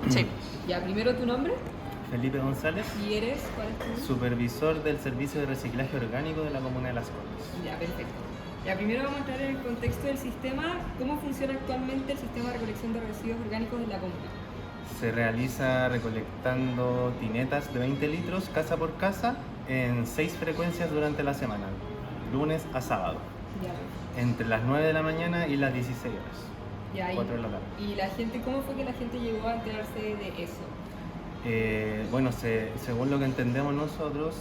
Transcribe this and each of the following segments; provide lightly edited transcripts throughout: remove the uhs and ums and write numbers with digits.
Sí. Ya, primero tu nombre. Felipe González, ¿Y eres? ¿Cuál es tu? supervisor del Servicio de Reciclaje Orgánico de la Comuna de Las Condes. Ya, perfecto. Ya, primero vamos a entrar en el contexto del sistema. ¿Cómo funciona actualmente el sistema de recolección de residuos orgánicos en la comuna? Se realiza recolectando tinetas de 20 litros casa por casa en 6 frecuencias durante la semana, lunes a sábado, Ya, entre las 9 de la mañana y las 16 horas, ya. 4 de la tarde. ¿Y la gente, cómo fue que la gente llegó a enterarse de eso? Bueno, según lo que entendemos nosotros,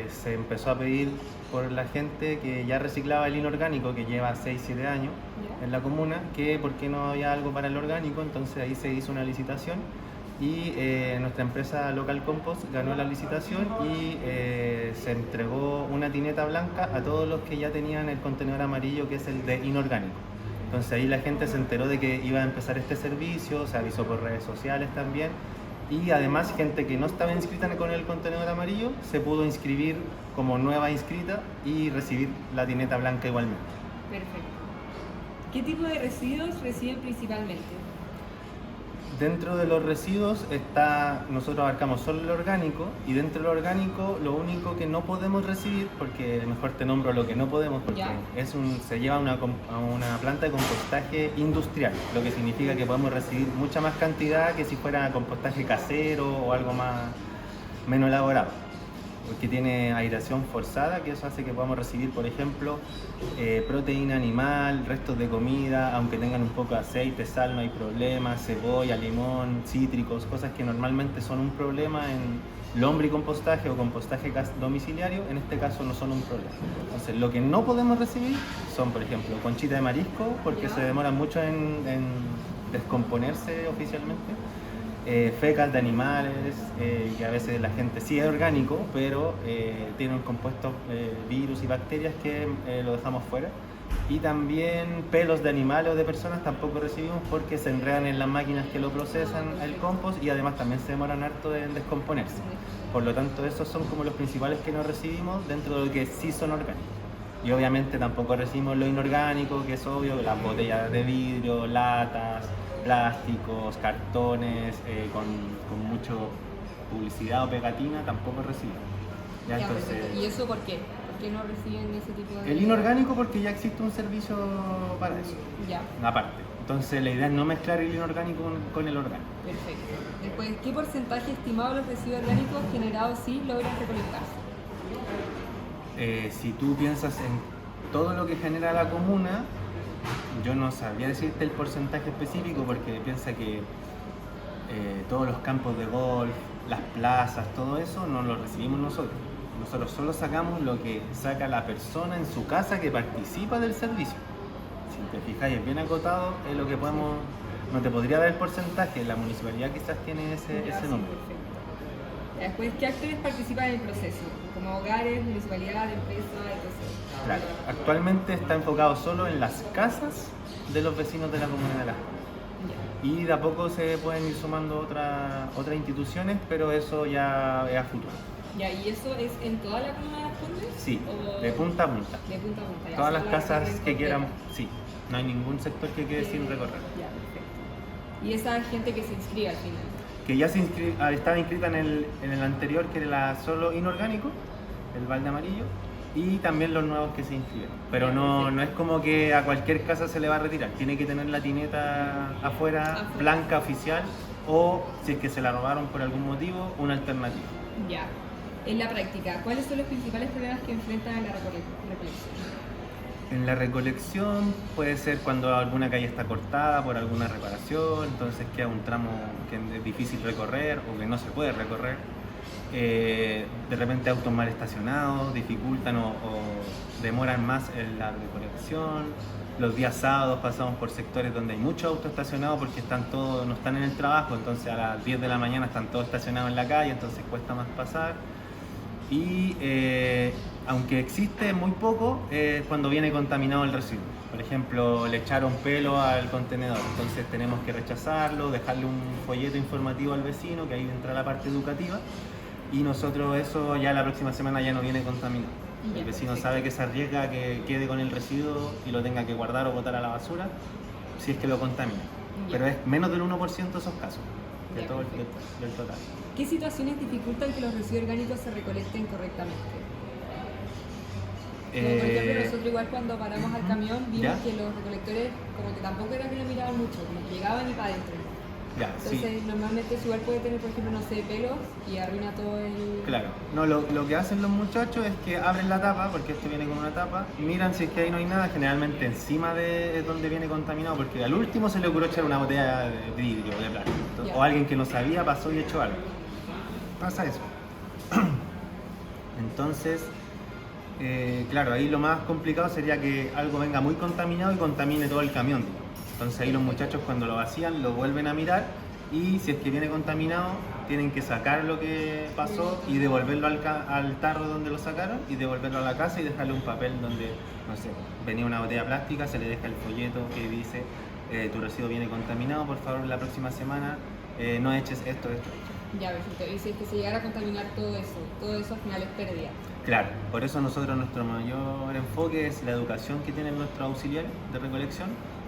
se empezó a pedir por la gente que ya reciclaba el inorgánico, que lleva 6-7 años ¿Ya? en la comuna, que por qué no había algo para el orgánico. Entonces ahí se hizo una licitación y nuestra empresa Local Compost ganó la licitación y se entregó una tineta blanca a todos los que ya tenían el contenedor amarillo, que es el de inorgánico. Entonces ahí la gente se enteró de que iba a empezar este servicio, se avisó por redes sociales también. Y además gente que no estaba inscrita con el contenedor amarillo se pudo inscribir como nueva inscrita y recibir la tineta blanca igualmente. Perfecto. ¿Qué tipo de residuos reciben principalmente? Dentro de los residuos nosotros abarcamos solo el orgánico, y dentro del orgánico lo único que no podemos recibir, porque mejor te nombro lo que no podemos, porque Ya. se lleva a una planta de compostaje industrial, lo que significa que podemos recibir mucha más cantidad que si fuera compostaje casero o algo menos elaborado, porque tiene aireación forzada, que eso hace que podamos recibir, por ejemplo, proteína animal, restos de comida, aunque tengan un poco de aceite, sal, no hay problema, cebolla, limón, cítricos, cosas que normalmente son un problema en lombricompostaje o compostaje domiciliario. En este caso no son un problema. Entonces, lo que no podemos recibir son, por ejemplo, conchita de marisco, porque Ya. se demoran mucho en descomponerse oficialmente. Fecas de animales, que a veces la gente sí es orgánico, pero tienen compuestos, virus y bacterias que lo dejamos fuera. Y también pelos de animales o de personas tampoco recibimos, porque se enredan en las máquinas que lo procesan el compost, y además también se demoran harto en descomponerse. Por lo tanto, esos son como los principales que no recibimos dentro de lo que sí son orgánicos. Y obviamente tampoco recibimos lo inorgánico, que es obvio, las botellas de vidrio, latas, plásticos, cartones, con mucho publicidad o pegatina, tampoco recibimos. ¿Ya? Ya, Entonces, perfecto. ¿Y eso por qué? ¿Por qué no reciben ese tipo de...? el inorgánico, porque ya existe un servicio para eso, Ya, aparte. Entonces la idea es no mezclar el inorgánico con el orgánico. perfecto. Después, ¿qué porcentaje estimado de los residuos orgánicos generados sí logran recolectarse? Si tú piensas en todo lo que genera la comuna, yo no sabría decirte el porcentaje específico, porque piensa que todos los campos de golf, las plazas, todo eso no lo recibimos nosotros. Nosotros solo sacamos lo que saca la persona en su casa que participa del servicio. Si te fijáis, es bien acotado, es lo que podemos. No te podría dar el porcentaje, la municipalidad quizás tiene Ya, ese sí, número. perfecto. Ya, después, ¿qué actores participan en el proceso? Como hogares, municipalidad, empresa, etc. Claro, actualmente está enfocado solo en las casas de los vecinos de la comuna de Las Condes. Ya. Y de a poco se pueden ir sumando otras instituciones, pero eso ya es a futuro. Ya, ¿y eso es en toda la comuna de Las Condes? Sí, ¿O de punta a punta. de punta a punta? Ya, Todas solo las la casas recorren que quieran, completa. sí, no hay ningún sector que quede sin recorrer. Ya, perfecto. ¿Y esa gente que se inscribe al final? Que ya estaba inscrita en el anterior, que era solo inorgánico, el balde amarillo, y también los nuevos que se inscriben. Pero no es como que a cualquier casa se le va a retirar, tiene que tener la tineta afuera, blanca, oficial, o si es que se la robaron por algún motivo, una alternativa. Ya. En la práctica, ¿cuáles son los principales problemas que enfrentan en la recolección? En la recolección puede ser cuando alguna calle está cortada por alguna reparación, entonces queda un tramo que es difícil recorrer o que no se puede recorrer. De repente autos mal estacionados dificultan o demoran más en la recolección. Los días sábados pasamos por sectores donde hay muchos autos estacionados porque no están en el trabajo, entonces a las 10 de la mañana están todos estacionados en la calle, entonces cuesta más pasar. Y aunque existe muy poco, cuando viene contaminado el residuo. Por ejemplo, le echaron pelo al contenedor, entonces tenemos que rechazarlo, dejarle un folleto informativo al vecino, que ahí entra la parte educativa, y nosotros eso ya la próxima semana ya no viene contaminado. El vecino sabe que se arriesga a que quede con el residuo y lo tenga que guardar o botar a la basura si es que lo contamina. Pero es menos del 1% esos casos. de Ya, todo perfecto. del total. ¿Qué situaciones dificultan que los residuos orgánicos se recolecten correctamente? Como por ejemplo nosotros igual cuando paramos al camión vimos ¿Ya? que los recolectores como que tampoco era que lo miraban mucho, como que llegaban y para adentro. Ya, Entonces sí. normalmente eso igual puede tener por ejemplo no sé pelos y arruina todo el... Claro, no, lo que hacen los muchachos es que abren la tapa, porque esto viene con una tapa, miran si es que ahí no hay nada, generalmente encima de donde viene contaminado, porque al último se le ocurrió echar una botella de vidrio o de plástico, Ya. o alguien que no sabía pasó y echó algo. Pasa eso. Entonces, claro, ahí lo más complicado sería que algo venga muy contaminado y contamine todo el camión. Entonces ahí los muchachos cuando lo vacían lo vuelven a mirar y si es que viene contaminado tienen que sacar lo que pasó y devolverlo al tarro donde lo sacaron y devolverlo a la casa y dejarle un papel donde, no sé, venía una botella plástica, se le deja el folleto que dice tu residuo viene contaminado, por favor la próxima semana no eches esto. Ya, perfecto. Y si es que se llegara a contaminar todo eso al final es pérdida. Claro, por eso nosotros nuestro mayor enfoque es la educación que tienen nuestros auxiliares de recolección,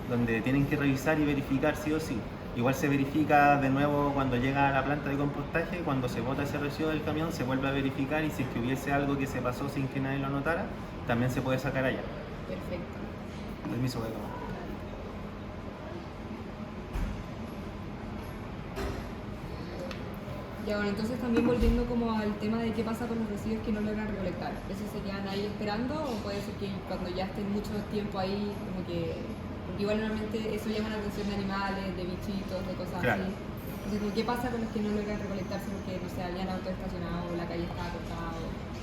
donde tienen que revisar y verificar sí o sí. Igual se verifica de nuevo cuando llega a la planta de compostaje, cuando se bota ese residuo del camión se vuelve a verificar y si es que hubiese algo que se pasó sin que nadie lo notara, también se puede sacar allá. Perfecto. Permiso, voy a tomar. Ya, bueno, entonces también volviendo como al tema de qué pasa con los residuos que no logran recolectar. ¿Esos se quedan ahí esperando o puede ser que cuando ya estén mucho tiempo ahí, como que... Porque igual normalmente eso llama la atención de animales, de bichitos, de cosas Claro. así. Entonces, como, ¿qué pasa con los que no logran recolectarse porque, no sé, habían auto estacionado o la calle estaba cortada?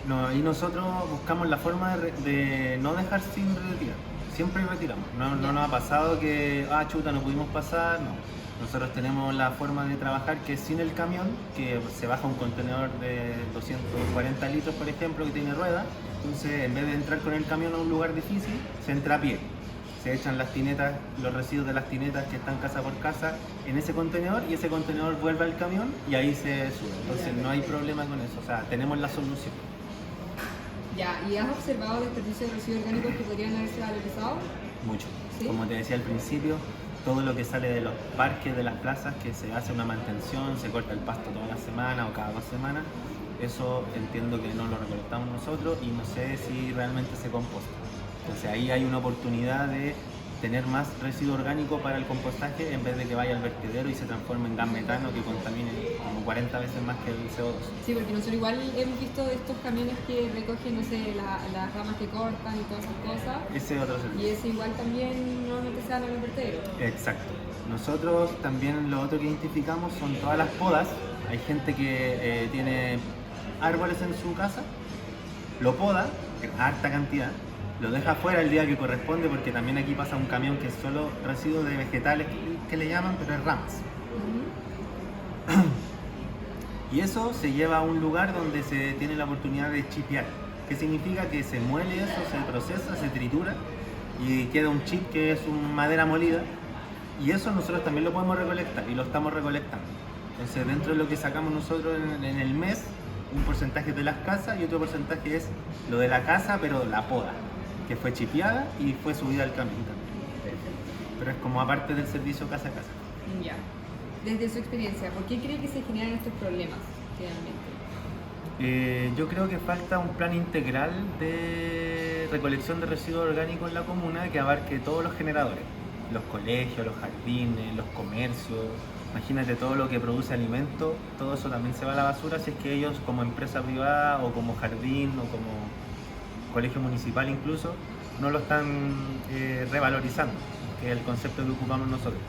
No, y nosotros buscamos la forma de no dejar sin retirar. Siempre retiramos. No nos ha pasado que, chuta, no pudimos pasar, no. Nosotros tenemos la forma de trabajar que es sin el camión, que se baja un contenedor de 240 litros, por ejemplo, que tiene rueda. Entonces, en vez de entrar con el camión a un lugar difícil, se entra a pie. Se echan las tinetas, los residuos de las tinetas que están casa por casa en ese contenedor y ese contenedor vuelve al camión y ahí se sube. Entonces, no hay problema con eso. O sea, tenemos la solución. Ya, ¿y has observado desperdicios de residuos orgánicos que podrían haberse valorizado? Mucho. ¿Sí? Como te decía al principio, todo lo que sale de los parques, de las plazas, que se hace una mantención, se corta el pasto toda la semana o cada 2 semanas, eso entiendo que no lo recolectamos nosotros y no sé si realmente se composta. Entonces ahí hay una oportunidad de tener más residuo orgánico para el compostaje en vez de que vaya al vertedero y se transforme en gas metano que contamine como 40 veces más que el CO2. Sí, porque nosotros igual hemos visto de estos camiones que recogen, no sé, las ramas que cortan y todas esas cosas. Ese es otro Y servicio. ese igual también normalmente se dan en los vertederos. Exacto. Nosotros también lo otro que identificamos son todas las podas. Hay gente que tiene árboles en su casa, lo poda, en harta cantidad, lo deja afuera el día que corresponde porque también aquí pasa un camión que es solo residuos de vegetales que le llaman, pero es ramas. Y eso se lleva a un lugar donde se tiene la oportunidad de chipear. ¿Qué significa? Que se muele eso, se procesa, se tritura y queda un chip que es una madera molida. Y eso nosotros también lo podemos recolectar y lo estamos recolectando. Entonces dentro de lo que sacamos nosotros en el mes, un porcentaje de las casas y otro porcentaje es lo de la casa, pero la poda, que fue chipeada y fue subida al camión también. Pero es como aparte del servicio casa a casa. Ya. Desde su experiencia, ¿por qué cree que se generan estos problemas generalmente? Yo creo que falta un plan integral de recolección de residuos orgánicos en la comuna que abarque todos los generadores, los colegios, los jardines, los comercios. Imagínate todo lo que produce alimento, todo eso también se va a la basura si es que ellos como empresa privada o como jardín o como colegio municipal incluso no lo están revalorizando, que es el concepto que ocupamos nosotros.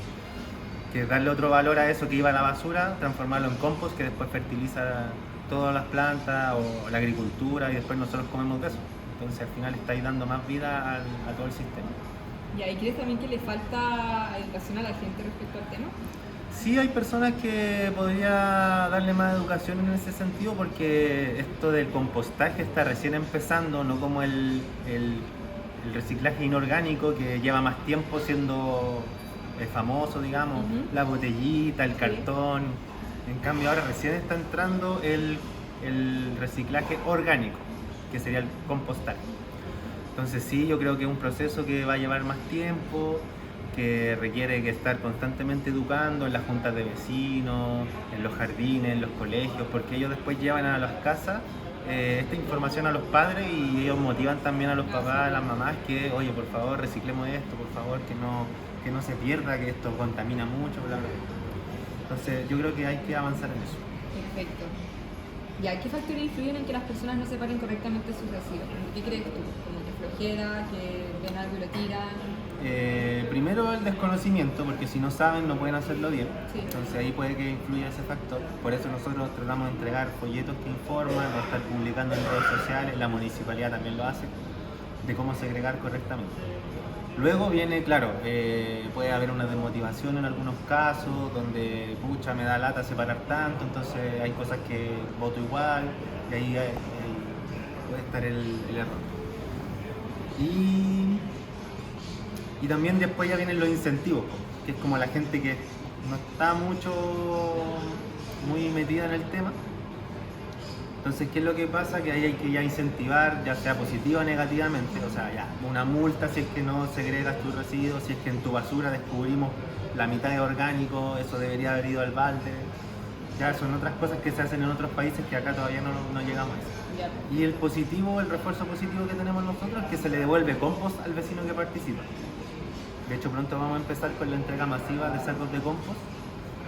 Que darle otro valor a eso que iba a la basura, transformarlo en compost que después fertiliza todas las plantas o la agricultura y después nosotros comemos de eso. Entonces al final estáis dando más vida a todo el sistema. Ya, ¿y crees también que le falta educación a la gente respecto al tema? Sí hay personas que podría darle más educación en ese sentido porque esto del compostaje está recién empezando, no como el reciclaje inorgánico que lleva más tiempo siendo famoso, digamos, la botellita, el cartón. En cambio ahora recién está entrando el reciclaje orgánico, que sería el compostaje. Entonces sí, yo creo que es un proceso que va a llevar más tiempo, que requiere que estar constantemente educando en las juntas de vecinos, en los jardines, en los colegios, porque ellos después llevan a las casas esta información a los padres y ellos motivan también a los papás, a las mamás que, oye, por favor, reciclemos esto, por favor, que no se pierda, que esto contamina mucho, bla, bla, bla. Entonces yo creo que hay que avanzar en eso. Perfecto. Ya, ¿qué factores influyen en que las personas no separen correctamente sus residuos? ¿Qué crees tú? ¿Como que flojera, que ven algo y lo tiran? Primero el desconocimiento, porque si no saben no pueden hacerlo bien. Sí. Entonces ahí puede que influya ese factor. Por eso nosotros tratamos de entregar folletos que informan, o estar publicando en redes sociales, la municipalidad también lo hace, de cómo segregar correctamente. Luego viene, claro, puede haber una desmotivación en algunos casos, donde, pucha, me da lata separar tanto, entonces hay cosas que voto igual, y ahí puede estar el error. Y también después ya vienen los incentivos, que es como la gente que no está muy metida en el tema. Entonces, ¿qué es lo que pasa? Que ahí hay que ya incentivar, ya sea positiva o negativamente, o sea, ya una multa si es que no segregas tus residuos, si es que en tu basura descubrimos la mitad de orgánico, eso debería haber ido al balde. Ya son otras cosas que se hacen en otros países que acá todavía no llegamos a eso. Y el positivo, el refuerzo positivo que tenemos nosotros es que se le devuelve compost al vecino que participa. De hecho, pronto vamos a empezar con la entrega masiva de sacos de compost,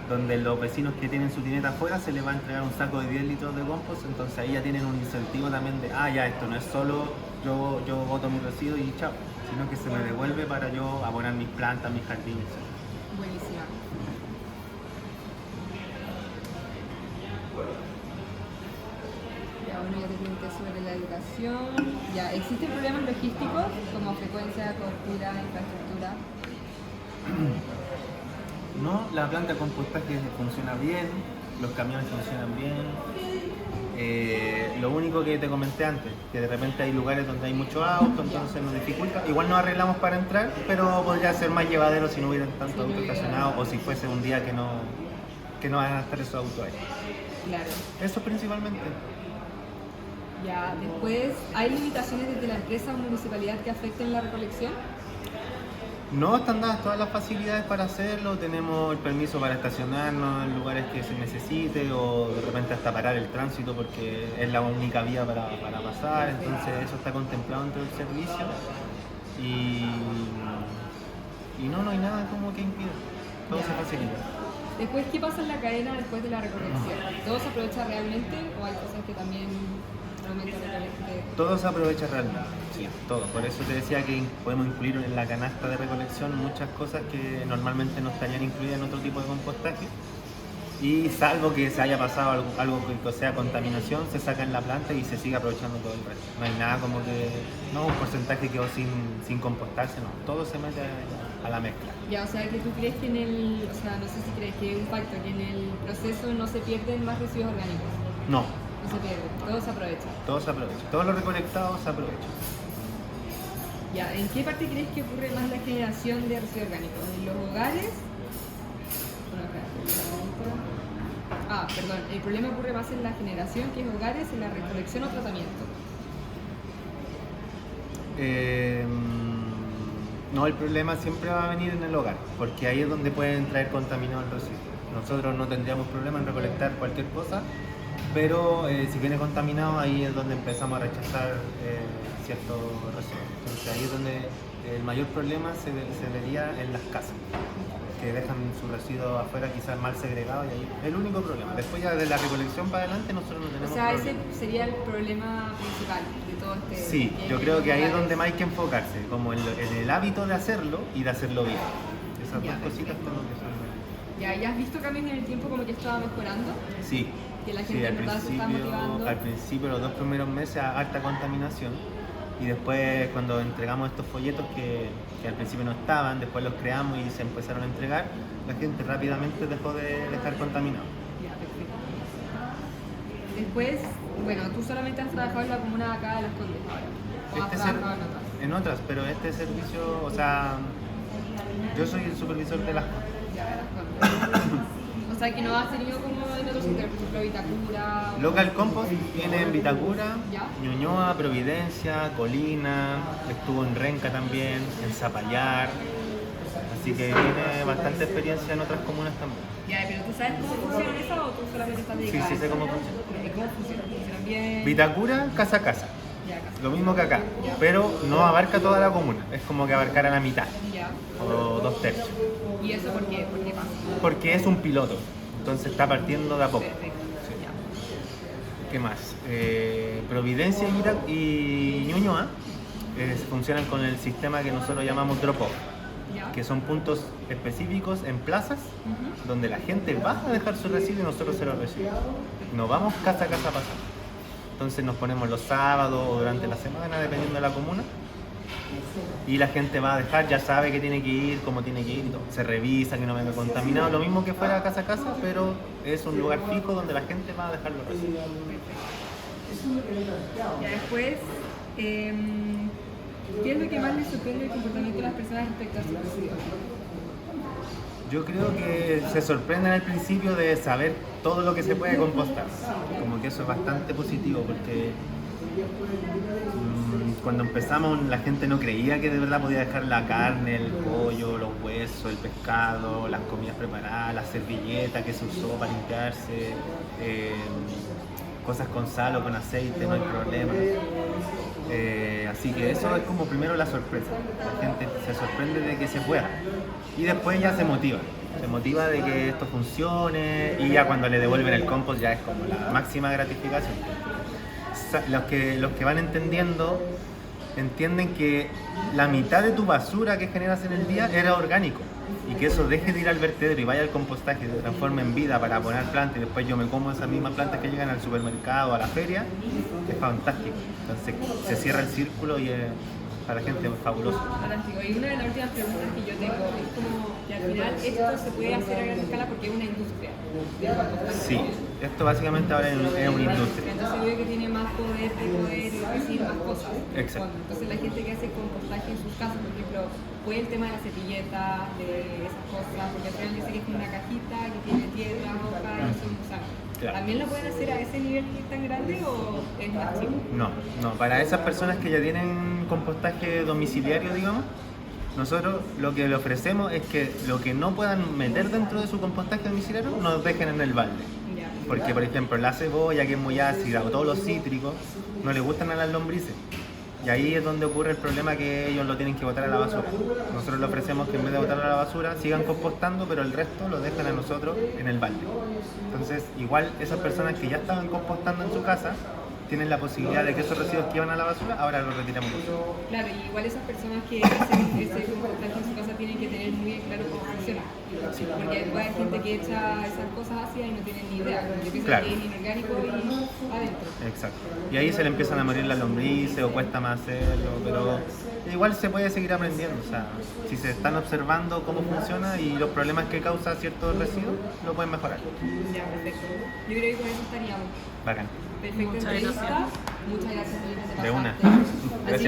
donde los vecinos que tienen su tineta afuera se les va a entregar un saco de 10 litros de compost, entonces ahí ya tienen un incentivo también de, ya esto no es solo yo boto mi residuo y chao, sino que se me devuelve para yo abonar mis plantas, mis jardines. Buenísima. Ya, bueno, ya te pregunté sobre la educación. Ya, ¿existen problemas logísticos como frecuencia, cobertura, infraestructura? No, la planta de compostaje funciona bien, los camiones funcionan bien. Lo único que te comenté antes, que de repente hay lugares donde hay mucho auto, entonces nos dificulta. Igual nos arreglamos para entrar, pero podría ser más llevadero si no hubieran tanto auto estacionado o si fuese un día que no van a estar esos autos ahí. Claro. Eso principalmente. Ya, después, ¿hay limitaciones desde la empresa o municipalidad que afecten la recolección? No, están dadas todas las facilidades para hacerlo, tenemos el permiso para estacionarnos en lugares que se necesite o de repente hasta parar el tránsito porque es la única vía para pasar, entonces eso está contemplado dentro del servicio y no hay nada como que impida, todo se facilita. Después, ¿qué pasa en la cadena después de la recolección? ¿Todo se aprovecha realmente o hay cosas que también realmente recolecte? Todo se aprovecha realmente, sí, todo. Por eso te decía que podemos incluir en la canasta de recolección muchas cosas que normalmente no estarían incluidas en otro tipo de compostaje. Y salvo que se haya pasado algo que sea contaminación, se saca en la planta y se sigue aprovechando todo el resto. No hay nada como que, no, un porcentaje quedó sin compostarse, no. Todo se mete a la mezcla. Ya, o sea, que tú crees que no sé si crees que es un facto, que en el proceso no se pierden más residuos orgánicos. No. No se pierde, todo se aprovecha. Todo se aprovecha, todo lo recolectado se aprovecha. Ya, ¿en qué parte crees que ocurre más la generación de residuos orgánicos? ¿En los hogares? Bueno, perdón, el problema ocurre más en la generación que en hogares, en la recolección o tratamiento. No, el problema siempre va a venir en el hogar, porque ahí es donde pueden traer contaminado el residuo. Nosotros no tendríamos problema en recolectar cualquier cosa, pero si viene contaminado, ahí es donde empezamos a rechazar ciertos residuos. Entonces ahí es donde el mayor problema se vería en las casas, que dejan su residuo afuera quizás mal segregado y ahí el único problema. Después ya de la recolección para adelante nosotros no tenemos problema. Ese sería el problema principal de todo este... Sí, yo creo que ahí es donde más hay que enfocarse, como en el hábito de hacerlo y de hacerlo bien. Esas dos cositas tenemos que ser. ¿Ya has visto cambios en el tiempo como que estaba mejorando? Sí. Que la gente en verdad se está motivando. Al principio, los 2 primeros meses, harta contaminación. Y después, cuando entregamos estos folletos que al principio no estaban, después los creamos y se empezaron a entregar, la gente rápidamente dejó de estar contaminado. Ya, perfecto. Después, bueno, tú solamente has trabajado en la comuna de acá de Las Condes ahora. ¿O has trabajado en otras? En otras, pero este servicio, o sea, yo soy el supervisor de Las Condes. Ya, de Las Condes. O sea, que no has tenido como en otros sectores, por ejemplo, Vitacura. Local Compost viene en Vitacura, ¿Ya? Ñuñoa, Providencia, Colina, estuvo en Renca también, en Zapallar. Así que tiene bastante experiencia en otras comunas también. Ya, pero ¿tú sabes cómo funciona eso o tú solamente estás dedicada? Sí, sé cómo funciona. ¿Y cómo funciona? ¿Funciona bien? Vitacura, casa a casa. Ya, casi. Lo mismo que acá, Ya. pero no abarca toda la comuna. Es como que abarcara la mitad Ya. o 2/3. ¿Y eso por qué? ¿Por qué pasa? Porque es un piloto, entonces está partiendo de a poco. Perfecto. ¿Qué más? Providencia y Ñuñoa funcionan con el sistema que nosotros llamamos drop-off, Ya. que son puntos específicos en plazas Ujú. donde la gente va a dejar su residuo y nosotros se lo recibimos. No vamos casa a casa a pasar. Entonces nos ponemos los sábados o durante la semana, dependiendo de la comuna, y la gente va a dejar, ya sabe que tiene que ir, cómo tiene que ir, y todo. Se revisa que no venga contaminado, lo mismo que fuera casa a casa, pero es un lugar fijo donde la gente va a dejar los residuos. Ya después, ¿qué es lo que más les sorprende del comportamiento de las personas respecto a sus residuos? Yo creo que se sorprenden al principio de saber todo lo que se puede compostar. Como que eso es bastante positivo porque cuando empezamos la gente no creía que de verdad podía dejar la carne, el pollo, los huesos, el pescado, las comidas preparadas, la servilleta que se usó para limpiarse, cosas con sal o con aceite, no hay problema. Así que eso es como primero la sorpresa. La gente se sorprende de que se pueda y después ya se motiva de que esto funcione y ya cuando le devuelven el compost ya es como la máxima gratificación. Los que van entendiendo entienden que la mitad de tu basura que generas en el día era orgánico y que eso deje de ir al vertedero y vaya al compostaje y se transforme en vida para poner plantas y después yo me como esas mismas plantas que llegan al supermercado, a la feria, es fantástico. Entonces se cierra el círculo y para la gente es fabuloso. Fantástico. Y una de las últimas preguntas que yo tengo es como que al final esto se puede hacer a gran escala porque es una industria del compostaje. Sí, esto básicamente ahora es una industria. Entonces veo que tiene más poder de poder decir más cosas. Exacto. Entonces la gente que hace compostaje en sus casas, por ejemplo, puede el tema de las servilletas, de esas cosas, porque al final dice que es como una cajita que tiene tierra, hoja y son gusanos. Claro. ¿También lo pueden hacer a ese nivel tan grande o es más chico? No, para esas personas que ya tienen compostaje domiciliario, digamos, nosotros lo que le ofrecemos es que lo que no puedan meter dentro de su compostaje domiciliario nos dejen en el balde. Ya. Porque, por ejemplo, la cebolla, que es muy ácida, o todos los cítricos, no les gustan a las lombrices. Y ahí es donde ocurre el problema que ellos lo tienen que botar a la basura. Nosotros le ofrecemos que en vez de botarlo a la basura, sigan compostando, pero el resto lo dejan a nosotros en el balde. Entonces, igual esas personas que ya estaban compostando en su casa, tienen la posibilidad de que esos residuos que iban a la basura, ahora los retiramos nosotros. Claro, y igual esas personas que hacen ese compostaje en su casa tienen que tener muy bien claro cómo funciona. Porque después hay gente que echa esas cosas ácidas y no tienen ni idea. Yo pienso Claro. que es inorgánico y adentro. Exacto. Y ahí se le empiezan a morir las lombrices o cuesta más hacerlo, pero igual se puede seguir aprendiendo. O sea, si se están observando cómo funciona y los problemas que causa ciertos residuos, lo pueden mejorar. Ya, perfecto. Yo creo que con eso estaríamos. Bacán. Perfecta Muchas entrevista. gracias. Muchas gracias, Felipe, te De una. pasaste. Así Gracias.